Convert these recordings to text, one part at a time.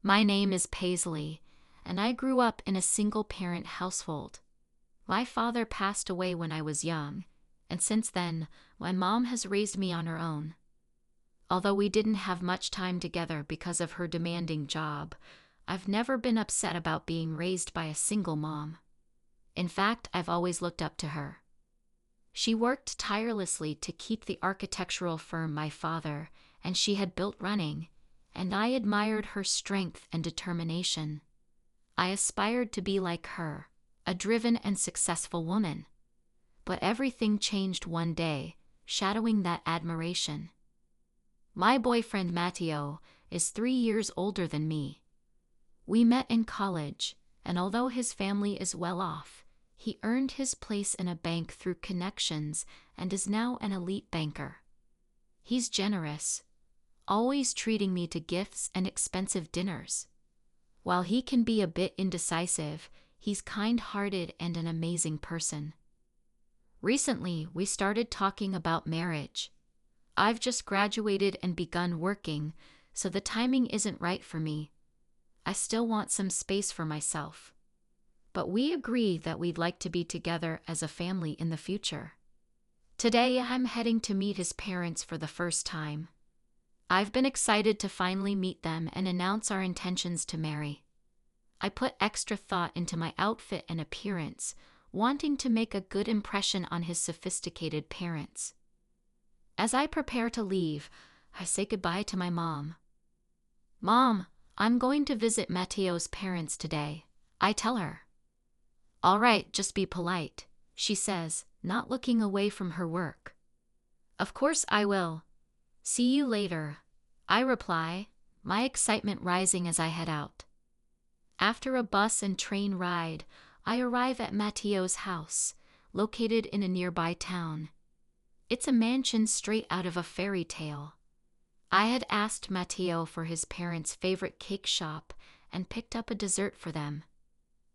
My name is Paisley, and I grew up in a single-parent household. My father passed away when I was young, and since then, my mom has raised me on her own. Although we didn't have much time together because of her demanding job, I've never been upset about being raised by a single mom. In fact, I've always looked up to her. She worked tirelessly to keep the architectural firm my father and she had built running, and I admired her strength and determination. I aspired to be like her, a driven and successful woman. But everything changed one day, shadowing that admiration. My boyfriend Matteo is 3 years older than me. We met in college, and although his family is well off, he earned his place in a bank through connections and is now an elite banker. He's generous, always treating me to gifts and expensive dinners. While he can be a bit indecisive, he's kind-hearted and an amazing person. Recently, we started talking about marriage. I've just graduated and begun working, so the timing isn't right for me. I still want some space for myself. But we agree that we'd like to be together as a family in the future. Today, I'm heading to meet his parents for the first time. I've been excited to finally meet them and announce our intentions to marry. I put extra thought into my outfit and appearance, wanting to make a good impression on his sophisticated parents. As I prepare to leave, I say goodbye to my mom. "Mom, I'm going to visit Matteo's parents today," I tell her. "All right, just be polite," she says, not looking away from her work. "Of course I will. See you later," I reply, my excitement rising as I head out. After a bus and train ride, I arrive at Matteo's house, located in a nearby town. It's a mansion straight out of a fairy tale. I had asked Matteo for his parents' favorite cake shop and picked up a dessert for them.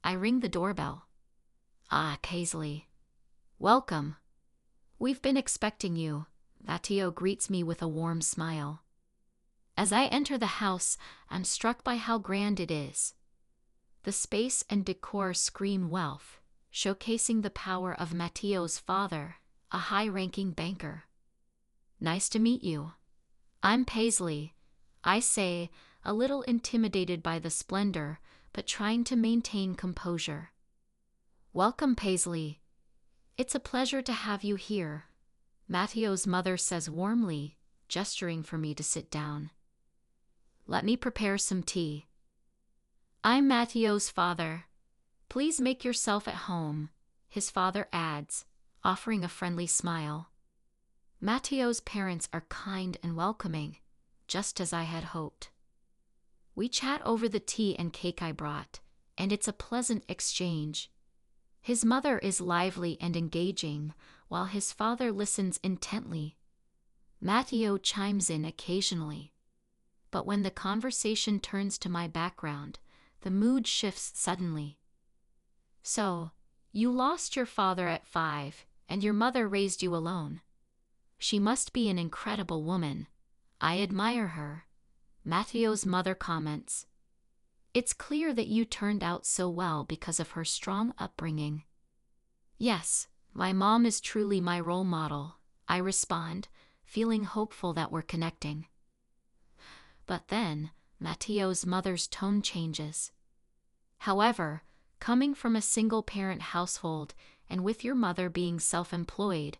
I ring the doorbell. "Ah, Paisley. Welcome. We've been expecting you," Matteo greets me with a warm smile. As I enter the house, I'm struck by how grand it is. The space and decor scream wealth, showcasing the power of Matteo's father, a high-ranking banker. "Nice to meet you. I'm Paisley," I say, a little intimidated by the splendor, but trying to maintain composure. "Welcome, Paisley. It's a pleasure to have you here," Matteo's mother says warmly, gesturing for me to sit down. "Let me prepare some tea." "I'm Matteo's father. Please make yourself at home," his father adds, offering a friendly smile. Matteo's parents are kind and welcoming, just as I had hoped. We chat over the tea and cake I brought, and it's a pleasant exchange. His mother is lively and engaging, while his father listens intently. Matteo chimes in occasionally. But when the conversation turns to my background, the mood shifts suddenly. "So, you lost your father at 5, and your mother raised you alone. She must be an incredible woman. I admire her," Matteo's mother comments. "It's clear that you turned out so well because of her strong upbringing." "Yes, my mom is truly my role model," I respond, feeling hopeful that we're connecting. But then, Matteo's mother's tone changes. "However, coming from a single-parent household and with your mother being self-employed,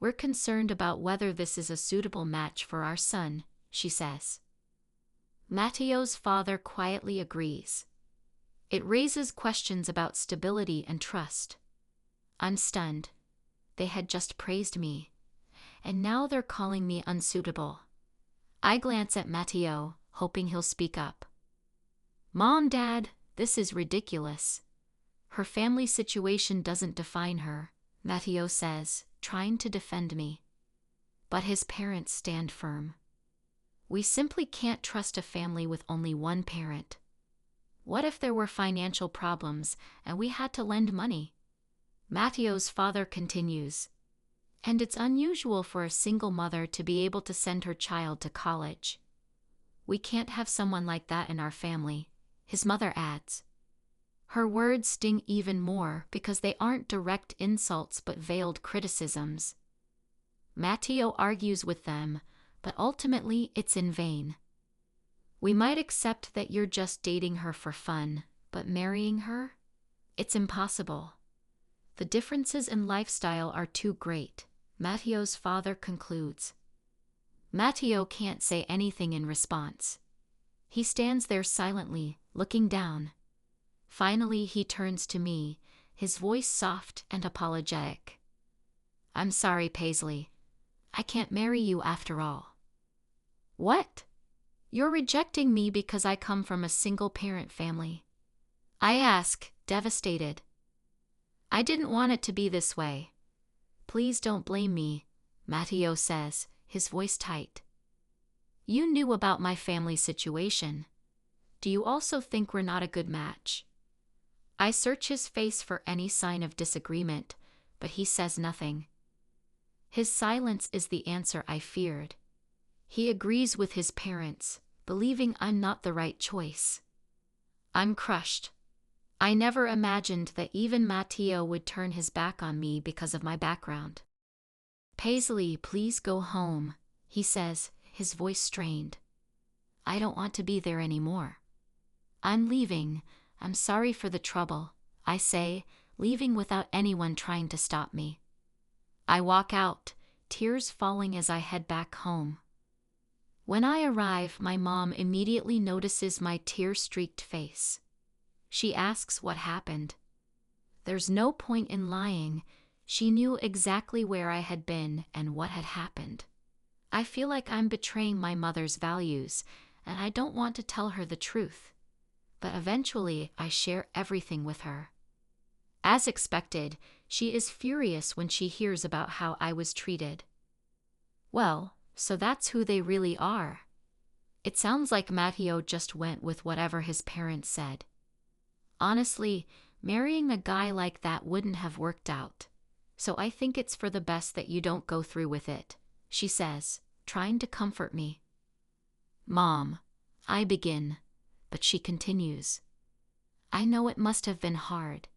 we're concerned about whether this is a suitable match for our son," she says. Matteo's father quietly agrees. It raises questions about stability and trust. I'm stunned. They had just praised me, and now they're calling me unsuitable. I glance at Matteo, hoping he'll speak up. "Mom, Dad, this is ridiculous. Her family situation doesn't define her," Matteo says, trying to defend me. But his parents stand firm. "We simply can't trust a family with only one parent. What if there were financial problems and we had to lend money?" Matteo's father continues. "And it's unusual for a single mother to be able to send her child to college." We can't have someone like that in our family, his mother adds. Her words sting even more because they aren't direct insults but veiled criticisms. Matteo argues with them, but ultimately it's in vain. We might accept that you're just dating her for fun, but marrying her? It's impossible. The differences in lifestyle are too great, Matteo's father concludes. Matteo can't say anything in response. He stands there silently, looking down. Finally, he turns to me, his voice soft and apologetic. I'm sorry, Paisley. I can't marry you after all. What? You're rejecting me because I come from a single-parent family? I ask, devastated. I didn't want it to be this way. Please don't blame me, Matteo says, his voice tight. You knew about my family situation. Do you also think we're not a good match? I search his face for any sign of disagreement, but he says nothing. His silence is the answer I feared. He agrees with his parents, believing I'm not the right choice. I'm crushed. I never imagined that even Matteo would turn his back on me because of my background. Paisley, please go home, he says, his voice strained. I don't want to be there anymore. I'm leaving. I'm sorry for the trouble, I say, leaving without anyone trying to stop me. I walk out, tears falling as I head back home. When I arrive, my mom immediately notices my tear-streaked face. She asks what happened. There's no point in lying. She knew exactly where I had been and what had happened. I feel like I'm betraying my mother's values, and I don't want to tell her the truth. But eventually, I share everything with her. As expected, she is furious when she hears about how I was treated. Well, so that's who they really are. It sounds like Matteo just went with whatever his parents said. Honestly, marrying a guy like that wouldn't have worked out. So I think it's for the best that you don't go through with it, she says, trying to comfort me. Mom, I begin, but she continues. I know it must have been hard.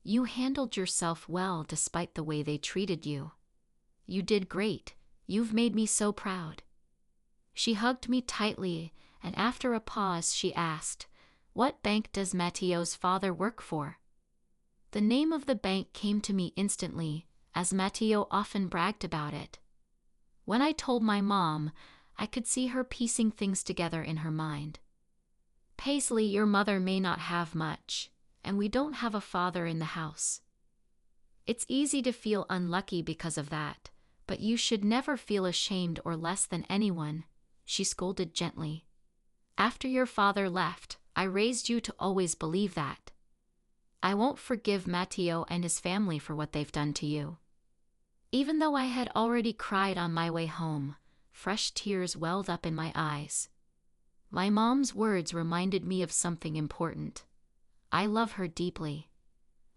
You handled yourself well despite the way they treated you. You did great. You've made me so proud. She hugged me tightly, and after a pause she asked, What bank does Matteo's father work for? The name of the bank came to me instantly, as Matteo often bragged about it. When I told my mom, I could see her piecing things together in her mind. Paisley, your mother may not have much, and we don't have a father in the house. It's easy to feel unlucky because of that, but you should never feel ashamed or less than anyone, she scolded gently. After your father left, I raised you to always believe that. I won't forgive Matteo and his family for what they've done to you. Even though I had already cried on my way home, fresh tears welled up in my eyes. My mom's words reminded me of something important. I love her deeply.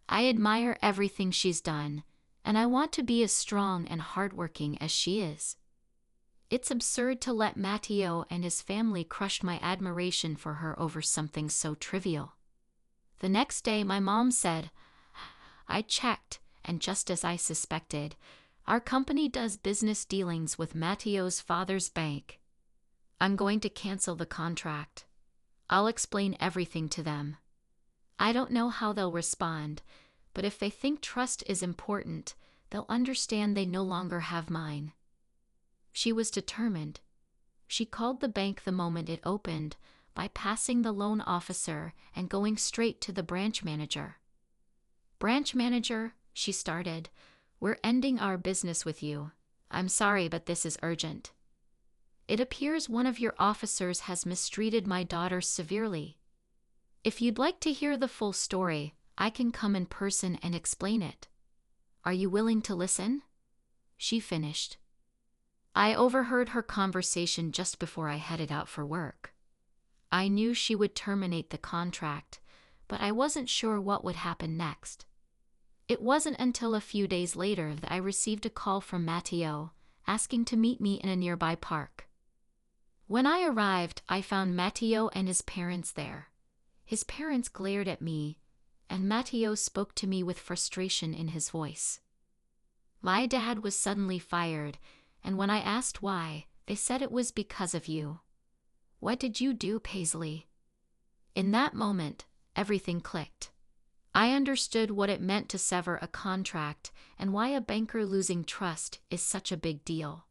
I admire everything she's done, and I want to be as strong and hardworking as she is. It's absurd to let Matteo and his family crush my admiration for her over something so trivial. The next day my mom said, I checked, and just as I suspected, our company does business dealings with Matteo's father's bank. I'm going to cancel the contract. I'll explain everything to them. I don't know how they'll respond, but if they think trust is important, they'll understand they no longer have mine. She was determined. She called the bank the moment it opened, bypassing the loan officer and going straight to the branch manager. Branch manager, she started, we're ending our business with you. I'm sorry, but this is urgent. It appears one of your officers has mistreated my daughter severely. If you'd like to hear the full story, I can come in person and explain it. Are you willing to listen? She finished. I overheard her conversation just before I headed out for work. I knew she would terminate the contract, but I wasn't sure what would happen next. It wasn't until a few days later that I received a call from Matteo, asking to meet me in a nearby park. When I arrived, I found Matteo and his parents there. His parents glared at me, and Matteo spoke to me with frustration in his voice. My dad was suddenly fired, and when I asked why, they said it was because of you. What did you do, Paisley? In that moment, everything clicked. I understood what it meant to sever a contract and why a banker losing trust is such a big deal.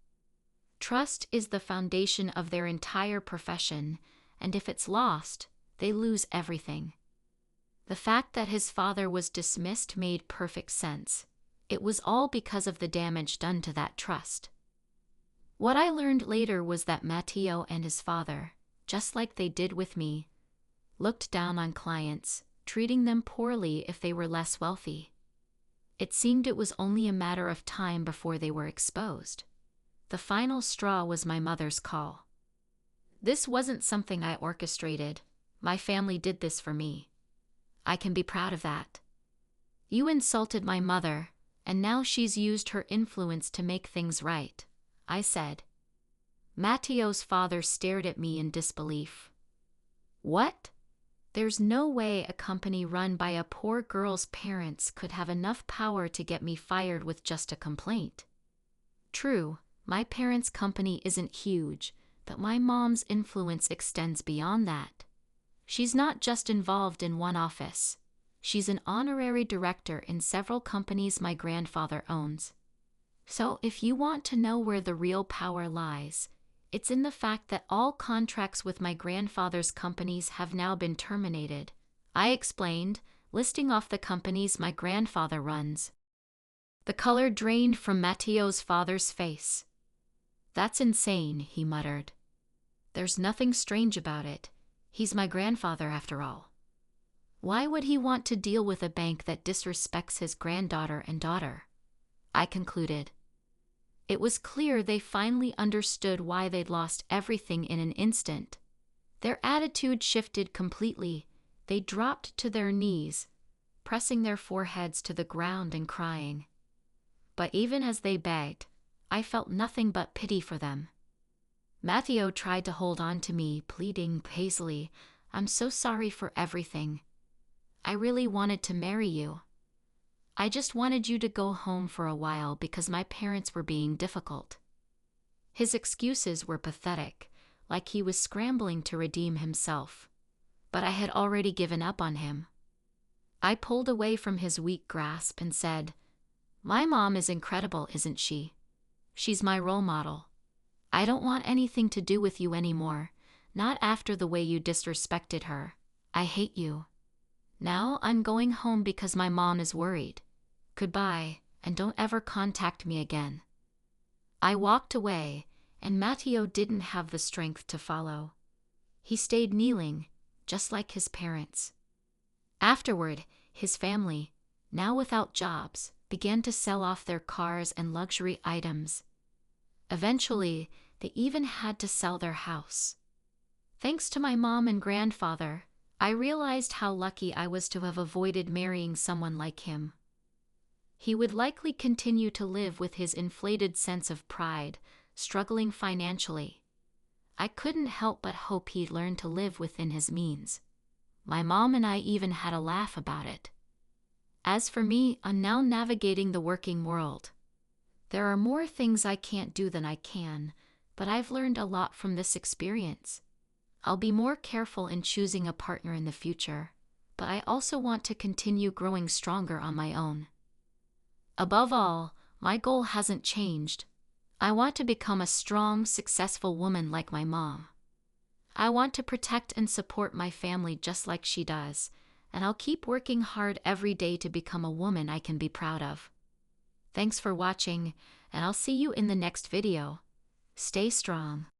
Trust is the foundation of their entire profession, and if it's lost, they lose everything. The fact that his father was dismissed made perfect sense. It was all because of the damage done to that trust. What I learned later was that Matteo and his father, just like they did with me, looked down on clients, treating them poorly if they were less wealthy. It seemed it was only a matter of time before they were exposed. The final straw was my mother's call. This wasn't something I orchestrated. My family did this for me. I can be proud of that. You insulted my mother, and now she's used her influence to make things right, I said. Matteo's father stared at me in disbelief. What? There's no way a company run by a poor girl's parents could have enough power to get me fired with just a complaint. True, my parents' company isn't huge, but my mom's influence extends beyond that. She's not just involved in one office. She's an honorary director in several companies my grandfather owns. So if you want to know where the real power lies, it's in the fact that all contracts with my grandfather's companies have now been terminated, I explained, listing off the companies my grandfather runs. The color drained from Matteo's father's face. That's insane, he muttered. There's nothing strange about it. He's my grandfather after all. Why would he want to deal with a bank that disrespects his granddaughter and daughter? I concluded. It was clear they finally understood why they'd lost everything in an instant. Their attitude shifted completely. They dropped to their knees, pressing their foreheads to the ground and crying. But even as they begged, I felt nothing but pity for them. Matteo tried to hold on to me, pleading, Paisley, I'm so sorry for everything. I really wanted to marry you. I just wanted you to go home for a while because my parents were being difficult. His excuses were pathetic, like he was scrambling to redeem himself. But I had already given up on him. I pulled away from his weak grasp and said, My mom is incredible, isn't she? She's my role model. I don't want anything to do with you anymore, not after the way you disrespected her. I hate you. Now I'm going home because my mom is worried. Goodbye, and don't ever contact me again. I walked away, and Matteo didn't have the strength to follow. He stayed kneeling, just like his parents. Afterward, his family, now without jobs, began to sell off their cars and luxury items. Eventually, they even had to sell their house. Thanks to my mom and grandfather, I realized how lucky I was to have avoided marrying someone like him. He would likely continue to live with his inflated sense of pride, struggling financially. I couldn't help but hope he'd learn to live within his means. My mom and I even had a laugh about it. As for me, I'm now navigating the working world. There are more things I can't do than I can, but I've learned a lot from this experience. I'll be more careful in choosing a partner in the future, but I also want to continue growing stronger on my own. Above all, my goal hasn't changed. I want to become a strong, successful woman like my mom. I want to protect and support my family just like she does, and I'll keep working hard every day to become a woman I can be proud of. Thanks for watching, and I'll see you in the next video. Stay strong.